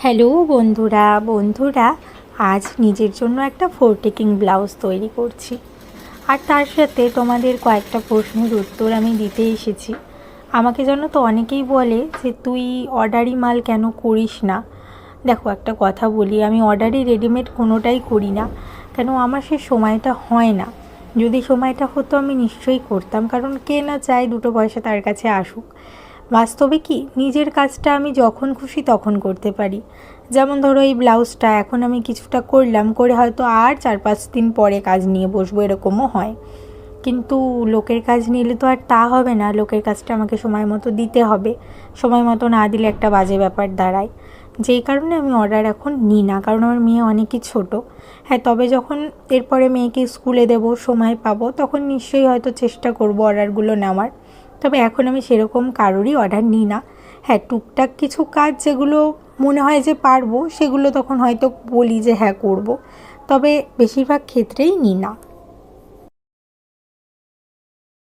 Hello বন্ধুরা আজ নিজের জন্য একটা ফোরটেকিং ব্লাউজ তৈরি করছি। আর তার সাথে তোমাদের কয়েকটা প্রশ্নের উত্তর আমি দিতে এসেছি। আমাকে জানো তো অনেকেই বলে যে তুই অর্ডারি মাল কেন করিস না। দেখো একটা কথা বলি, আমি অর্ডারি রেডিমেড কোনোটাই করি না, কেন আমার সে সময়টা হয় না। যদি সময়টা হতো আমি নিশ্চয়ই করতাম, কারণ কে না চায় দুটো পয়সা তার কাছে আসুক। বাস্তবে কি নিজের কাজটা আমি যখন খুশি তখন করতে পারি। যেমন ধরো এই ব্লাউজটা এখন আমি কিছুটা করলাম, করে হয়তো আর 4-5 দিন পরে কাজ নিয়ে বসবো, এরকমও হয়। কিন্তু লোকের কাজ নিলে তো আর তা হবে না, লোকের কাজটা আমাকে সময় মতো দিতে হবে। সময় মতো না দিলে একটা বাজে ব্যাপার দাঁড়ায়। যেই কারণে আমি অর্ডার এখন নিই না, কারণ আমার মেয়ে অনেকই ছোটো। হ্যাঁ, তবে যখন এরপরে মেয়েকে স্কুলে দেবো, সময় পাবো, তখন নিশ্চয়ই হয়তো চেষ্টা করবো অর্ডারগুলো নেওয়ার। তবে এখন আমি সেরকম কারোরই অর্ডার নিই না। হ্যাঁ, টুকটাক কিছু কাজ যেগুলো মনে হয় যে পারবো, সেগুলো তখন হয়তো বলি যে হ্যাঁ করব। তবে বেশিরভাগ ক্ষেত্রেই নিই না।